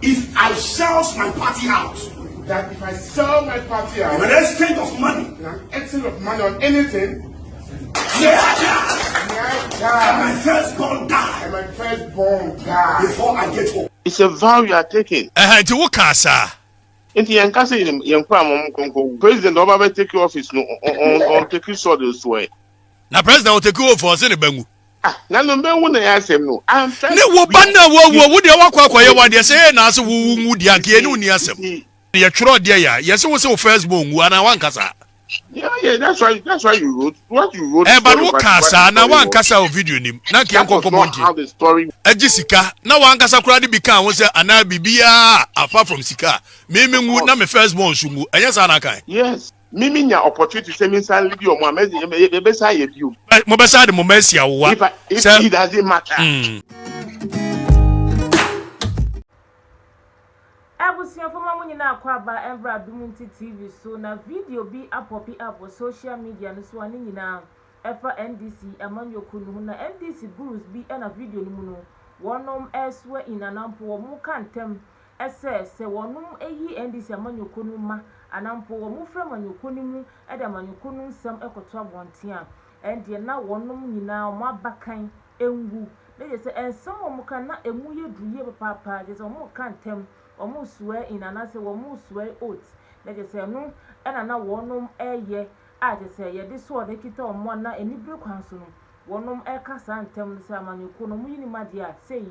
if I sell my party out, that if I sell my party out, in an exchange of money, in an exchange of money on anything, may I die, and my firstborn die, and my firstborn die before I get home. It's a vow you are taking. Ti wo kasa. Enti yankasa yankwa mom konko. President Obama take office no on take so the swèâr. Na president will take over for say ne bangu. Na no be won na yasem no. Am Ne wo ban na wo de wakwa kwaye wa de say na ase wo wu di anke ne uni asem. Ye tworo de ya. Ye say wo say first born wu ana wan kasa. Yeah, that's why you wrote what you wrote. But wo kasa na wan kasa o video nim. Na ke nkoko monti. How the story. Sika na wan kasa kura de bi kan wo say ana bibia apart from sika. Me ngu na me first born sungu. Enya sa na kan. Yes. Mimi nya opportunity say me san leave your mom be say you. Mo be say de mo mercy awo. If it doesn't matter. Abusia foma munyi na akwaba Embra Dumunti TV so na video bi apopi up on social media no so ani nyina efa NDC amanyoku no na NDC gurus bi na video no mu no wonom eswe inanampo wo mu kantem ese wonom eyi NDC amanyoku no ma anampo wo mu fra manyoku no mu eda manyoku no nsam ekoto abonte a endie na wonom nyina wo abakan engu na je se ensam wo mu kan na emu ye duye papa je se wo kantem omu swèâr in anase womu swèâr oats na je se no ena na wonom eye a je se ye de so de kita omo na enibre kwanso no wonom kasa ntem se amanyeko no mu yini made a sei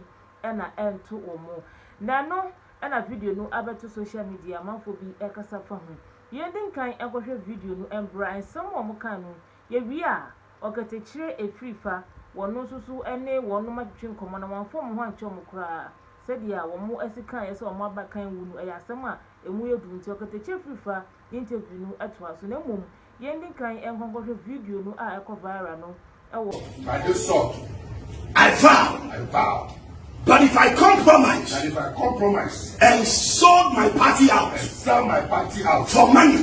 ena ento omo na no ena video no abeto social media manfo bi kasa fa ho ye din kan ekohwe video no embra ensam omo kan no ye wi a okatechire efrifa wono susu ene wonom atwetwe nkomo na manfo mo ho anche omo kura sedia womu esika yese omo abakan wunu eyasem a emu yedu nti okatechire frifa interview no atwa so na mom ye ndin kan enkonkohwe video no a ekọ viral no ewo by this sort, I vow. But if I compromise, and sold my party out, and sell my party out for money,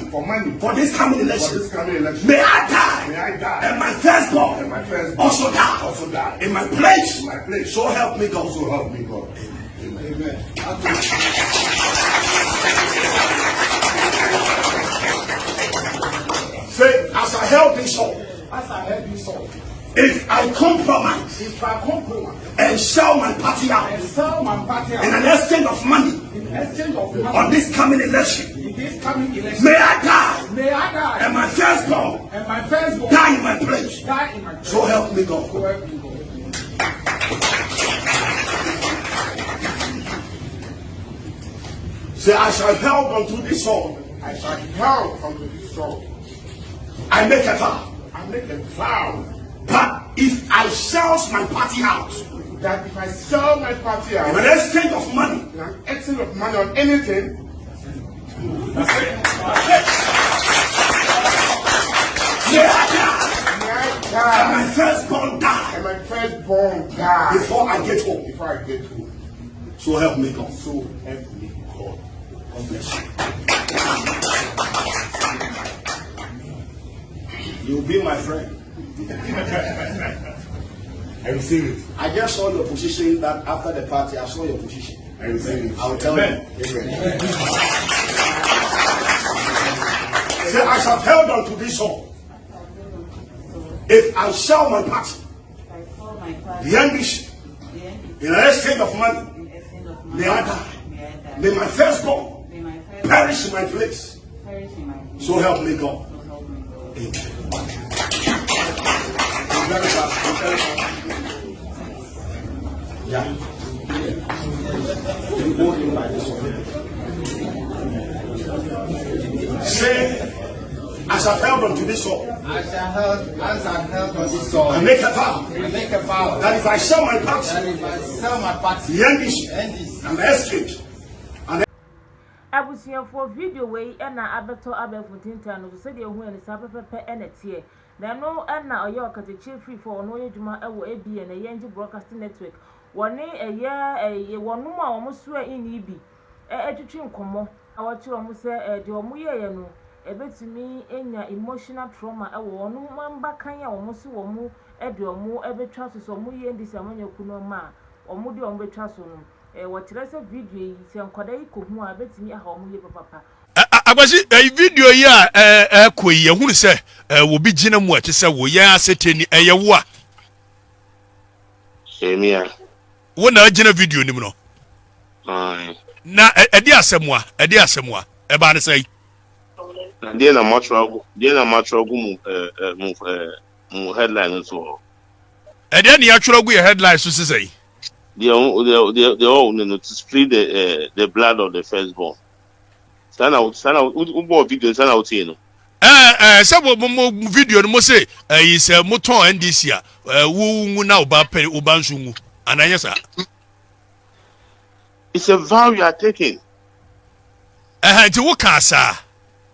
for this coming election, may I die, and my firstborn, also die, in my place, so help me God. Amen. Say, as I held this all, if I compromise, and sell my party out, in an exchange of money, on this coming election, may I die, and my firstborn, die in my place, so help me God. Say, I shall help unto this sword. I make a vow. But if I sell my party out, that if I sell my party out, in an exchange of money, on anything, may I die, and my firstborn die, before I get home. So help me God. God bless you. You'll be my friend. I receive it. I just saw your position that after the party, I saw your position. I receive it. I'll tell you. Say, I shall held on to this song. If I sell my party, the NDC, in an exchange of money, may I die. May my firstborn perish in my place. So help me God. Amen. Yeah. Say, as I held on to this sword, As I held on this sword, I make a vow that if I sell my party, the NDC, and the exchange, abusia for video way na abeto abefuntinta no so de hu ene sa pepepe ene tie na no na oyo okatechi free for no yeduma ewo ABN na yenji broadcasting network woni eye wonum a omo so ini bi etwetwe nkomo awochi omo se de omo ye no ebetumi enya emotional trauma ewo wonum mamba kan ya omo so womo de omo ebetwa so omo ye ndisi amanyaku no ma omo de omo betwa so no wɔkyerɛ sɛ video yi sɛ nkɔda yi kɔhu a betimi aha ɔmo yɛ papa Akwasi video yi a kɔ yi ehunu sɛ wo bi gina mu a kyɛ sɛ wo yɛn aseteni ɛyɛ wo a Emia. wo na gina video nim no na ɛde asɛmwa ɛba ne sɛ Dia na matrogo mu headline so. ɛde ne yɛtwerɛ gu yɛ headline so sɛ They all to split the blood of the firstborn. Sana video sana uti no. Sɛ mo video no mo se yi sɛ mo ton NDC a wo ngu na oba pɛ oba nso ngu ananya sa. It's a vow you are taking. Nti wo ka sa.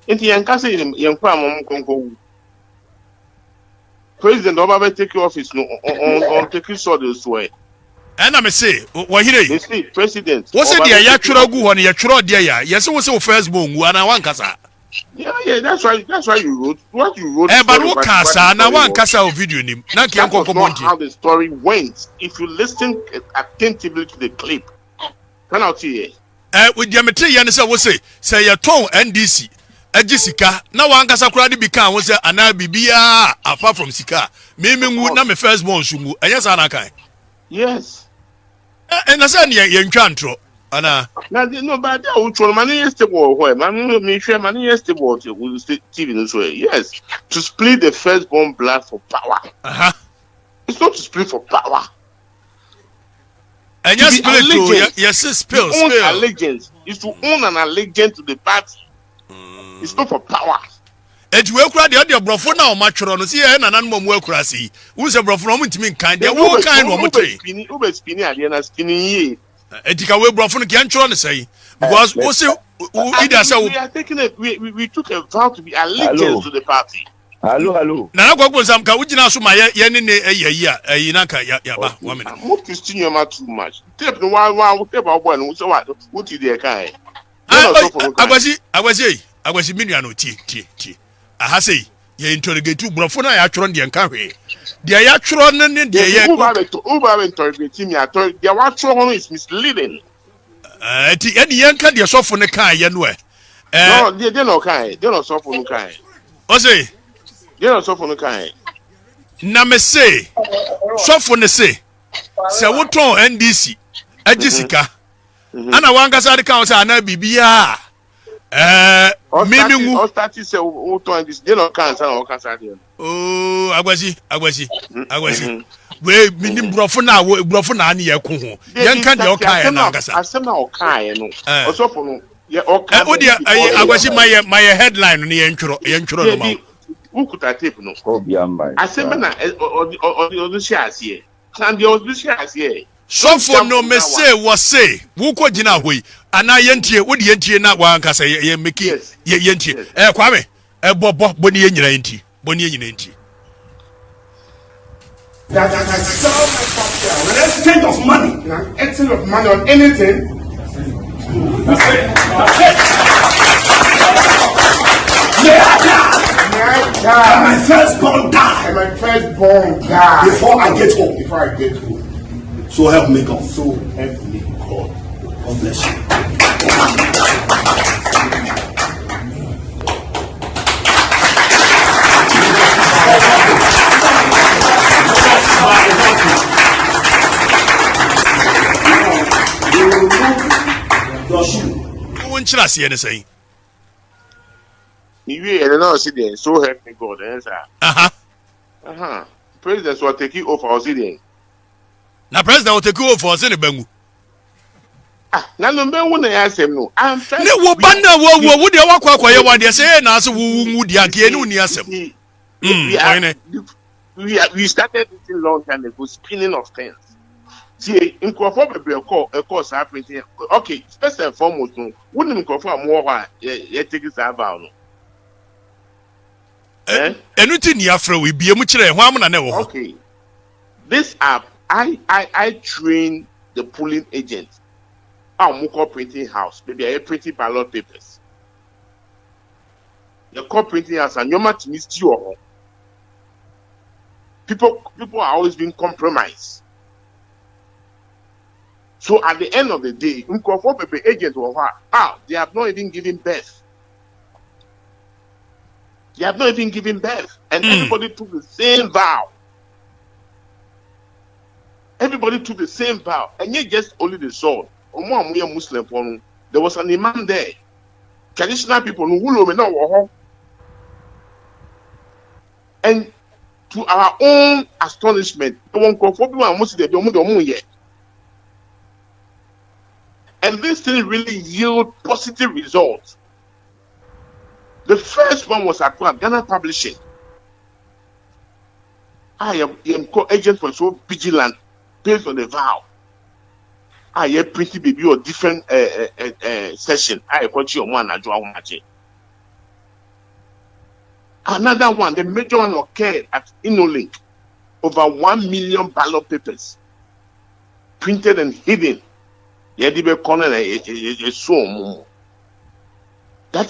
Nti yanka se yankwa mom konko. President Obama take office no on take so the swèâr. Ɛna me se wo hire. You see president. Wo se dia ya tworo gu ho ne ya tworo dia ya. Yese wo se wo Facebook ngu ana wan kasa. Yeah, that's why you wrote what you wrote. But wo ka sa na wan kasa o video nim. Na ke yanko komonti. How the story went. If you listen attentively to the clip. Can out here. We dia mete ya ne se wo se ya ton NDC. Agi sika na wan kasa kura de bi kan wo se ana bibia apart from sika. Me ngu na me first born sungu. Enya sa na kan. Yes. And I said, you're intro. Anna. No, but I will try money yesterday. Money yesterday. TV this way. Yes. To split the firstborn blood for power. It's not to split for power. And yes, spill. Allegiance is to own an allegiance to the party. It's not for power. And you crowd the other brofo now much on see and an animal work crassy. Who's a brofo to mean kind? They're all kind of spinning at the end of spinning ye. Etika we brofo can try to say because also we are taking it. We took a vow to be allegiance to the party. Hello. Now go go some Kawujina Suma Yenine Yanaka Yaba woman. I'm not Christian too much. Tip the one tip about one so what is their kind? I was a million T. I say, you interrogate two brofona yatron the encounter. The yatron and the Uber interrogating me. I told the watron is misleading. Any yanka the soft on the car, Yanwe. No, they're not kind. They're not soft on the kind. O say, they're not soft on the kind. Name say, soft on the say, Sawoton NDC, a Jessica. Ana wanga sa de kan sa na bibia meaning o start say o to this dey no cancer o cancer dey. Oh agwasi we minim brofo na ani ye ko ho yen kan de o kan na ngasa asem na o kan no o so for no ye o kan o dia agwasi my headline no ye ntworo no ma ukuta tape no Obi ambai asem na o shi ase and the o shi ase so for no me say what say wo ko gina hoyi ana yentie wo de yentie na wa nkasa ye meki ye yentie kwame bobo boni ye nyina yentie boni ye nyina yentie An exchange of money. An exchange of money on anything. That's it. May I die. And my firstborn die. Before I get home. So help me God. God bless you. Won chira se ne say you know see there so help me God answer. President will take you over there. Na president will take you over say ne bangu. Na no be won na asem no. Am ne wo banda wo de wakwa ye wa de say na so wu di anke ne uni asem. We started it a long time ago, spinning of things. See, in Crawford, a course happening. Okay, first and foremost, wouldn't Crawford more why you take it about. Anything you afraid we be a much okay. This app, I train the polling agents. Our Muko printing house, maybe I printing ballot papers. The core printing house and your match missed you. People are always being compromised. So at the end of the day, agents they have not even given birth. They have not even given birth. And everybody took the same vow. Everybody took the same vow. And yet just only the sword. Muslim, there was an imam there. Traditional people who and to our own astonishment, and this thing really yield positive results. The first one was at Ghana Publishing. I am agent for so vigilant based on the vow. I am pretty baby or different session. I got you one. Another one, the major one occurred at InnoLink. Over 1 million ballot papers printed and hidden. That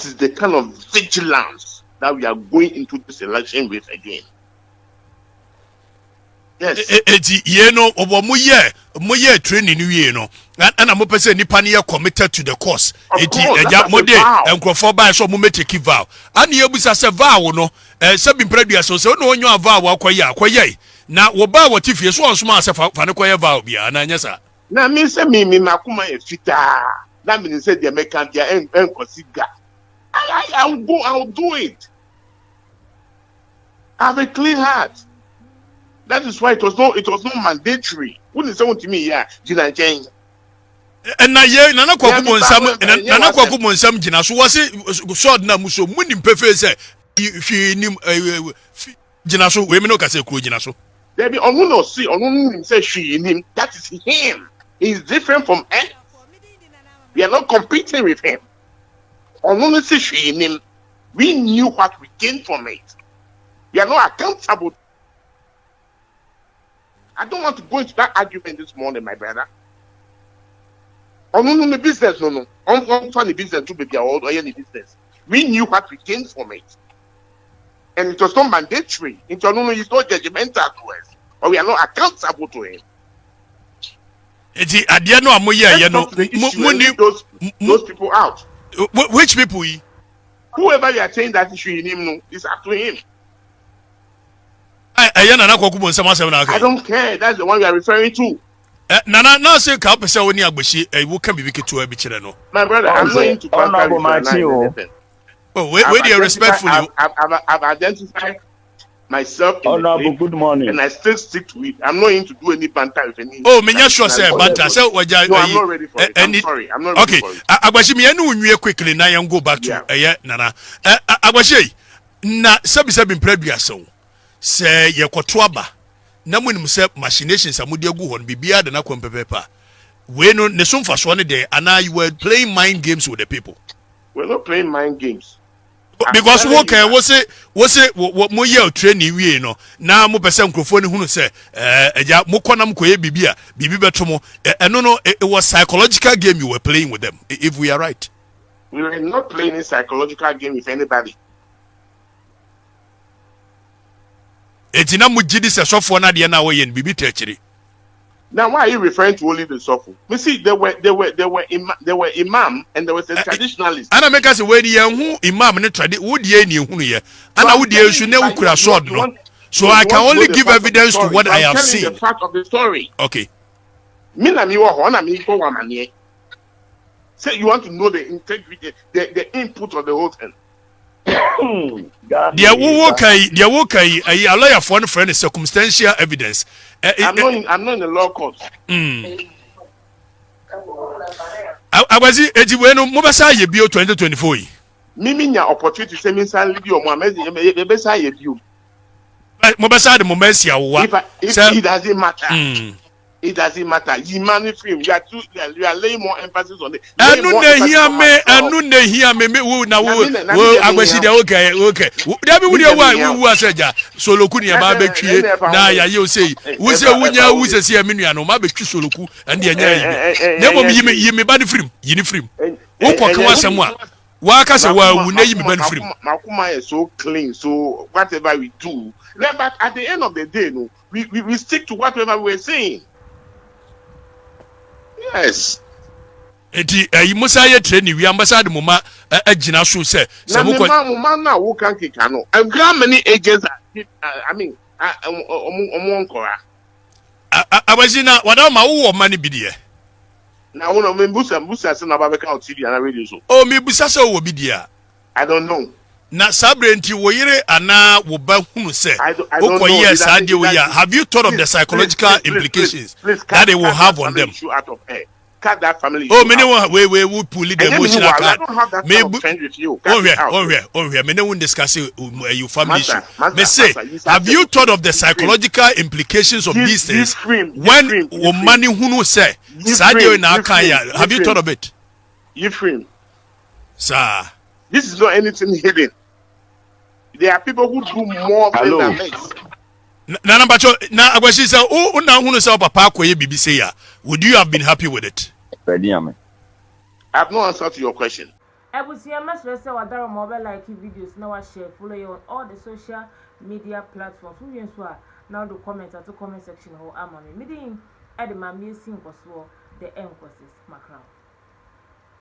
is the kind of vigilance that we are going into this election with again. Yes. Training and I'm person nipa committed to the cause. Vow. And you say vow no seven previous so no you vow akoya. Na wo ba what if you so small say fa ne koya vow bia na nya sa. Na me say me makuma e fita. That means say the American dia en consider. I'll do it. I have a clean heart. That is why it was not mandatory. Wouldn't say to me, yeah, Gina Jane. And now, yeah, Nana Kwaku some Gina, so was it short Namuso, Munim Pefe say, if you knew Ginaso, women no can say Ginaso. There be on no see, on say she in him. That is him. He's different from us. We are not competing with him. On say she in him. We knew what we gained from it. We are not accountable. I don't want to go into that argument this morning, my brother. No business, no. I'm funny business to be old or any business. We knew what we gained from it. And it was not mandatory. It's not judgmental to us. Or we are not accountable to him. Those people out. Which people? Whoever you are saying that issue in him, it's up to him. I don't care. That's the one we are referring to. Nana, now say Kapasa when you are will come be to a bitch. My brother, I'm going to where do you respectful? I've identified myself. Good morning. And I still stick to it. I'm not going to do any banter with any. Oh, me sure say banter. So no, I'm not ready for it. I'm sorry. I'm not ready for it. Agbashi me anu quickly na yan go back to Nana. Agbashi na sabi mpredua so. Say ye kwotwaba na munim say machinations amudi agu hon bibia de na kwempepepa we no ne so mfaso ne de ana you were playing mind games with the people. We're not playing mind games because wo say mo ye training wie no na mo pese nkrofo ne hunu say eja mo konam koye bibia bibi beto mo no it was psychological game you were playing with them if we are right. We were not playing a psychological game with anybody. Etina mujidi se sofo na de na wo ye bibi techiri. Now why are you referring to only the sofo? We see there were imam and there was a traditionalist. Ana make us we dey hu imam ne tradi wo dey ni hunu ye. Ana wo dey su na ukura sword no. So I can only give evidence to what I have seen. The fact of the story. Okay. Me na mi wo ho na mi ko wa mane. Say you want to know the integrity, the input of the whole thing. There will kai a lawyer for one friend circumstantial evidence. I'm not in the law court. I was it when Mobasa ye bio 2024. Mimi nya opportunity to say me san leave your mama e be say you. Mobasa the momensia wa. It doesn't matter. It doesn't matter. You manage film. You are laying more emphasis on it. Anu ne hear me wo na wo agbashi de okay. There be we aseja soloku ne ba betwie na ya ye o say wo say wunya wo say se me nua no ma betwi soloku and ye nya yi. Na mo yi me ba de film, yi ni film. Wo ko kan asem a wa ka se wa wu na yi me ba de film. Makuma is so clean, so whatever we do. But at the end of the day, no, we stick to whatever we are saying. Yes. Eti Musa ye training we ambassador mama agina so say mama na wo kan kika no. And how many agents I mean omonkora. Abazina wada ma wo money bi de. Na wo no me busa se na ba be ka TV and radio so. Oh me busa se wo bi de. I don't know. Na sabre nti wo yire ana wo ba hunu se. Yes, have you thought of the psychological implications that they will have on them? Out of air. Cut that family. Oh, many we pull the emotional card. I don't have that kind of friend with you. Many won't discuss your family issue. Me say, have you thought of the psychological implications of these things? When money hunu say, Sadio na kaya, have you thought of it? Ephraim. Sir. This is not anything hidden. There are people who do more things than this. Nana Bacho, na Agwashi say, oh, na hunu say papa akoye bibi say ya. Would you have been happy with it? I have no answer to your question. I will see a message say wadaro mobile like videos now share follow you on all the social media platforms. Who you now the comment at the comment section or amami. Meeting at the mami sing was the end courses macro.